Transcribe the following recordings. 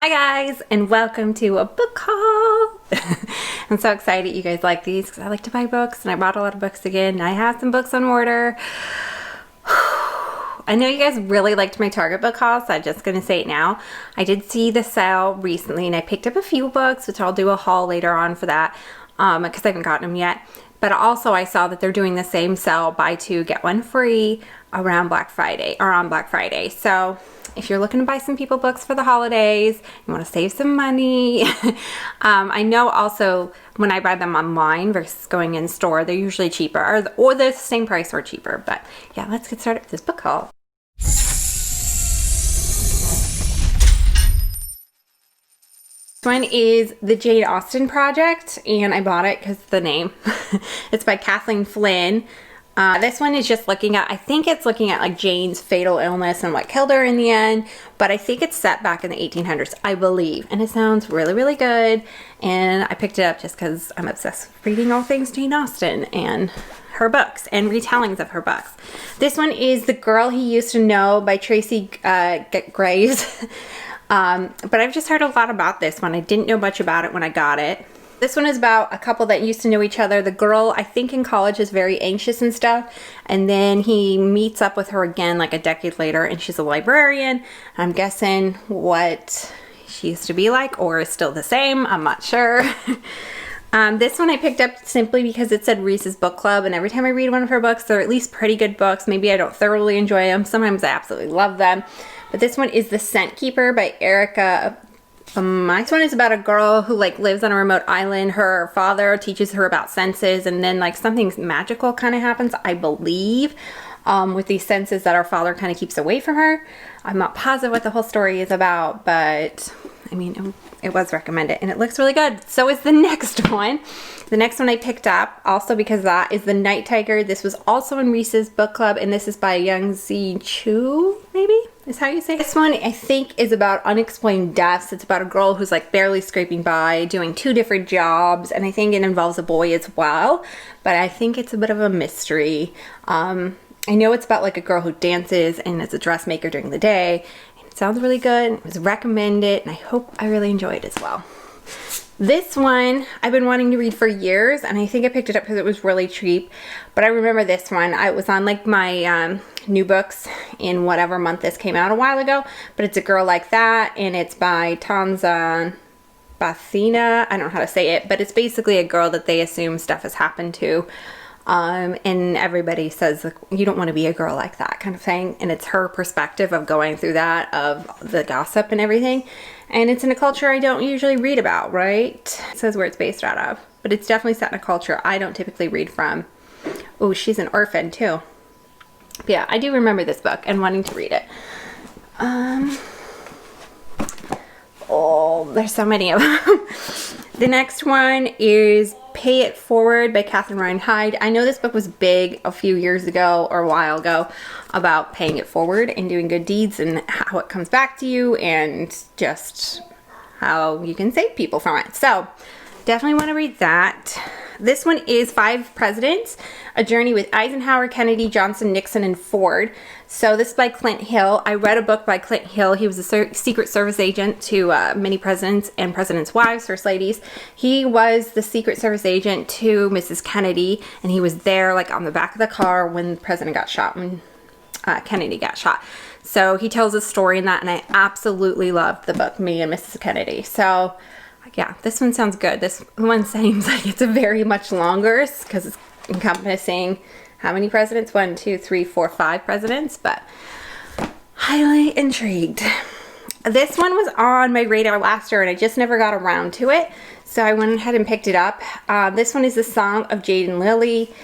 Hi guys, and welcome to a book haul. I'm so excited you guys like these because I like to buy books and I bought a lot of books again. I have some books on order. I know you guys really liked my Target book haul, so I'm just going to say it now. I did see the sale recently and I picked up a few books, which I'll do a haul later on for that because I haven't gotten them yet. But also I saw that they're doing the same sale, buy two, get one free around Black Friday or on Black Friday. So if you're looking to buy some people books for the holidays, you want to save some money. I know also when I buy them online versus going in store, they're usually cheaper or they're the same price or cheaper. But yeah, let's get started with this book haul. This one is the Jade Austen Project, and I bought it because the name. It's by Kathleen Flynn. This one is just looking at, I think it's looking at like Jane's fatal illness and what killed her in the end, but I think it's set back in the 1800s, I believe, and it sounds really, really good, and I picked it up just because I'm obsessed with reading all things Jane Austen and her books and retellings of her books. This one is The Girl He Used to Know by Tracey Graves. But I've just heard a lot about this one. I didn't know much about it when I got it. This one is about a couple that used to know each other. The girl, I think in college, is very anxious and stuff. And then he meets up with her again like a decade later and she's a librarian. I'm guessing what she used to be like or is still the same. I'm not sure. This one I picked up simply because it said Reese's Book Club, and every time I read one of her books, they're at least pretty good books. Maybe I don't thoroughly enjoy them. Sometimes I absolutely love them. But this one is The Scent Keeper by Erica. This one is about a girl who like lives on a remote island. Her father teaches her about senses, and then like something magical kind of happens, I believe, with these senses that our father kind of keeps away from her. I'm not positive what the whole story is about, but I mean, it was recommended and it looks really good. So is the next one. The next one I picked up, also because that is The Night Tiger. This was also in Reese's Book Club, and this is by Yangsze Choo, maybe is how you say it. This one I think is about unexplained deaths. It's about a girl who's like barely scraping by, doing two different jobs, and I think it involves a boy as well, but I think it's a bit of a mystery. I know it's about like a girl who dances and is a dressmaker during the day. It sounds really good. It was recommended, and I hope I really enjoy it as well. This one I've been wanting to read for years, and I think I picked it up because it was really cheap. But I remember this one. I was on like my new books in whatever month this came out a while ago. But it's A Girl Like That, and it's by Tanaz. Bathena. I don't know how to say it, but it's basically a girl that they assume stuff has happened to. And everybody says you don't want to be a girl like that kind of thing, and it's her perspective of going through that, of the gossip and everything, and it's in a culture I don't usually read about, right? It says where it's based out of, but it's definitely set in a culture I don't typically read from. Oh, she's an orphan too. But yeah, I do remember this book and wanting to read it. Oh, there's so many of them. The next one is Pay It Forward by Catherine Hyde. I know this book was big a few years ago or a while ago about paying it forward and doing good deeds and how it comes back to you and just how you can save people from it. So definitely want to read that. This one is Five Presidents, A Journey with Eisenhower, Kennedy, Johnson, Nixon, and Ford. So this is by Clint Hill. I read a book by Clint Hill. He was a Secret Service agent to many presidents and presidents' wives, first ladies. He was the Secret Service agent to Mrs. Kennedy, and he was there like on the back of the car when the president got shot, when Kennedy got shot. So he tells a story in that, and I absolutely loved the book, Me and Mrs. Kennedy. So yeah, this one sounds good. This one seems like it's a very much longer because it's encompassing how many presidents? 1, 2, 3, 4, 5 presidents, but highly intrigued. This one was on my radar last year and I just never got around to it, so I went ahead and picked it up. This one is The Song of Jade and Lily,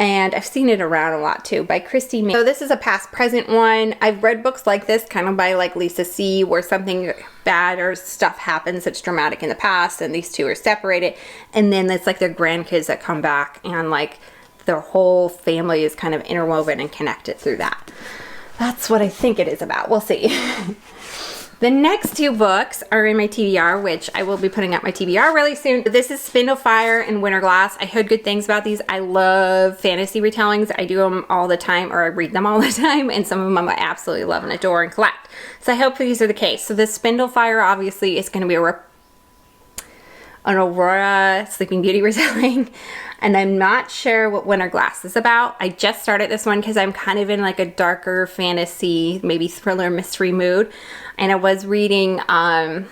and I've seen it around a lot too, by Kirsty. So this is a past present one. I've read books like this kind of by like Lisa C, where something bad or stuff happens that's dramatic in the past and these two are separated, and then it's like their grandkids that come back and like their whole family is kind of interwoven and connected through that. That's what I think it is about. We'll see. The next two books are in my TBR, which I will be putting up my TBR really soon. This is Spindle Fire and Winter Glass. I heard good things about these. I love fantasy retellings. I do them all the time, or I read them all the time, and some of them I absolutely love and adore and collect. So I hope these are the case. So this Spindle Fire obviously is going to be an Aurora Sleeping Beauty retelling, and I'm not sure what Winter Glass is about. I just started this one because I'm kind of in like a darker fantasy, maybe thriller mystery mood, and I was reading, I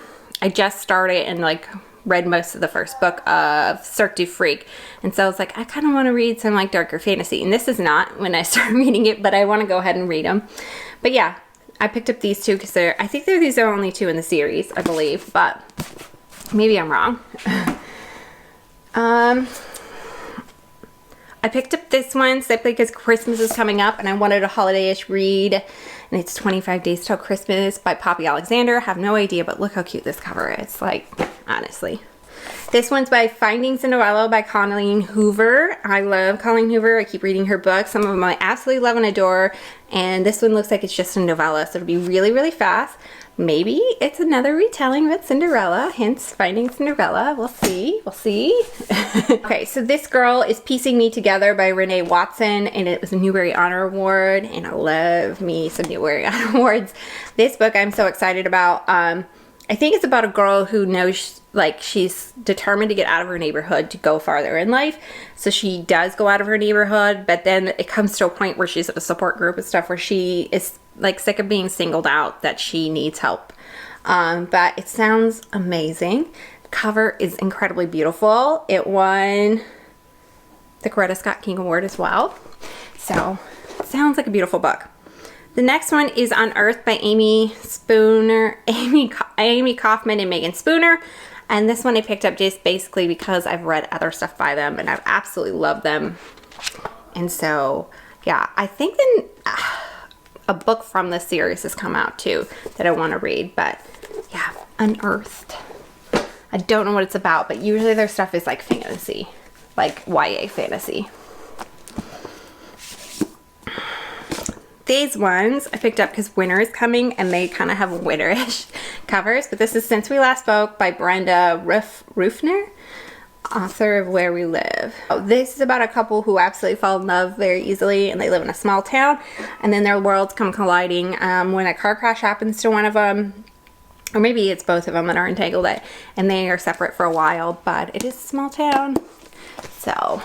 just started and like read most of the first book of Cirque du Freak, and so I was like, I kind of want to read some like darker fantasy, and this is not when I start reading it, but I want to go ahead and read them. But yeah, I picked up these two because I think these are only two in the series, I believe, but maybe I'm wrong. I picked up this one simply because Christmas is coming up and I wanted a holiday-ish read, and it's 25 Days Till Christmas by Poppy Alexander. I have no idea, but look how cute this cover is, like, honestly. This one's by Finding Cinderella by Colleen Hoover. I love Colleen Hoover. I keep reading her books. Some of them I absolutely love and adore, and this one looks like it's just a novella, so it'll be really, really fast. Maybe it's another retelling of Cinderella, hence Finding Cinderella. We'll see. We'll see. Okay, so this girl is Piecing Me Together by Renee Watson, and it was a Newbery Honor Award, and I love me some Newbery Honor Awards. This book I'm so excited about. I think it's about a girl who knows, like, she's determined to get out of her neighborhood to go farther in life. So she does go out of her neighborhood, but then it comes to a point where she's at a support group and stuff where she is like sick of being singled out, that she needs help. But it sounds amazing. The cover is incredibly beautiful. It won the Coretta Scott King Award as well. So it sounds like a beautiful book. The next one is Unearthed by Amie Kaufman and Meagan Spooner. And this one I picked up just basically because I've read other stuff by them and I've absolutely loved them. And so, yeah, I think then a book from this series has come out too that I want to read. But yeah, Unearthed. I don't know what it's about, but usually their stuff is like fantasy, like YA fantasy. These ones I picked up because winter is coming and they kind of have winterish covers. But this is Since We Last Spoke by Brenda Rufener, author of Where We Live. This is about a couple who absolutely fall in love very easily, and they live in a small town, and then their worlds come colliding when a car crash happens to one of them, or maybe it's both of them that are entangled, and they are separate for a while. But it is a small town, so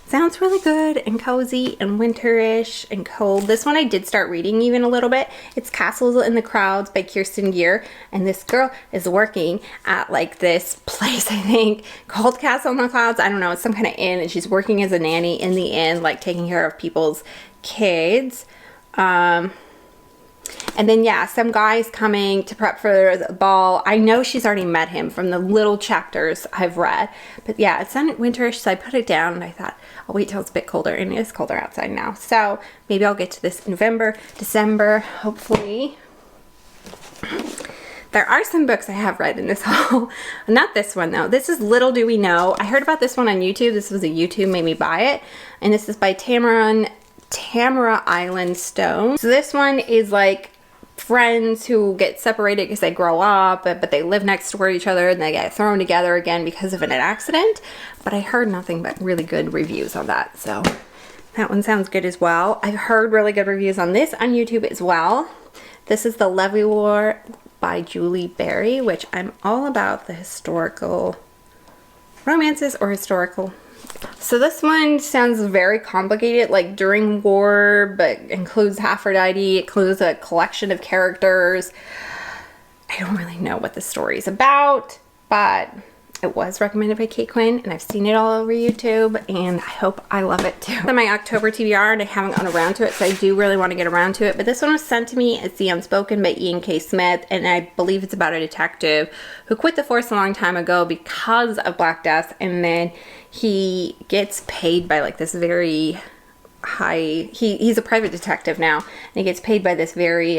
sounds really good and cozy and winterish and cold. This one I did start reading even a little bit. It's Castles in the Clouds by Kirsty Gier, and this girl is working at like this place, I think, called Castle in the Clouds. I don't know, it's some kind of inn, and she's working as a nanny in the inn, like taking care of people's kids. And then, yeah, some guy's coming to prep for the ball. I know she's already met him from the little chapters I've read. But yeah, it's winterish, so I put it down and I thought, I'll wait till it's a bit colder. And it is colder outside now. So maybe I'll get to this in November, December, hopefully. There are some books I have read in this haul. Not this one, though. This is Little Do We Know. I heard about this one on YouTube. This was a YouTube made me buy it. And this is by Tamara Island Stone. So this one is like friends who get separated because they grow up, but they live next door to each other, and they get thrown together again because of an accident. But I heard nothing but really good reviews on that, so that one sounds good as well. I've heard really good reviews on this on YouTube as well. This is The Levee War by Julie Berry, which I'm all about the historical romances or historical. So this one sounds very complicated, like during war, but includes Aphrodite, includes a collection of characters. I don't really know what the story is about, but it was recommended by Kate Quinn, and I've seen it all over YouTube, and I hope I love it too. It's my October TBR, and I haven't gotten around to it, so I do really want to get around to it. But this one was sent to me as The Unspoken by Ian K. Smith, and I believe it's about a detective who quit the force a long time ago because of Black Death, and then he gets paid by like this very high, he's a private detective now, and he gets paid by this very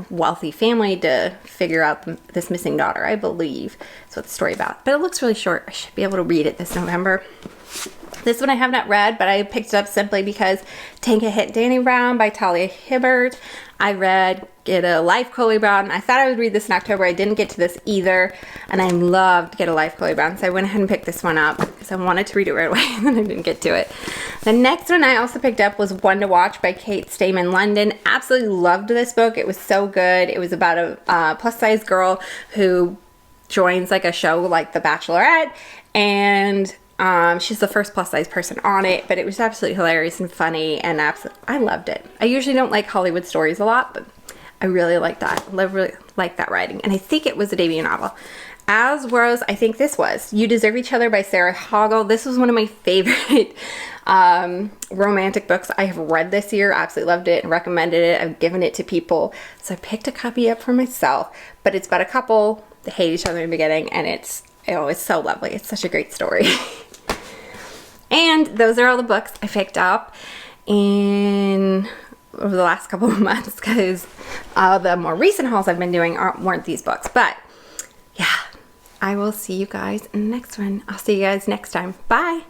wealthy family to figure out this missing daughter, I believe. That's what the story about. But it looks really short. I should be able to read it this November. This one I have not read, but I picked it up simply because Take a Hit, Danny Brown by Talia Hibbert. I read Get a Life, Chloe Brown. I thought I would read this in October. I didn't get to this either, and I loved Get a Life, Chloe Brown, so I went ahead and picked this one up because I wanted to read it right away, and then I didn't get to it. The next one I also picked up was One to Watch by Kate Stayman London. Absolutely loved this book. It was so good. It was about a plus-size girl who joins like a show like The Bachelorette, and she's the first plus-size person on it, but it was absolutely hilarious and funny, and I loved it. I usually don't like Hollywood stories a lot, but I really like that. I really like that writing, and I think it was a debut novel. As was, I think this was, You Deserve Each Other by Sarah Hoggle. This was one of my favorite romantic books I have read this year. Absolutely loved it and recommended it. I've given it to people, so I picked a copy up for myself, but it's about a couple that hate each other in the beginning, and it's so lovely. It's such a great story. And those are all the books I picked up over the last couple of months, because the more recent hauls I've been doing weren't these books. But yeah, I will see you guys in the next one. I'll see you guys next time. Bye.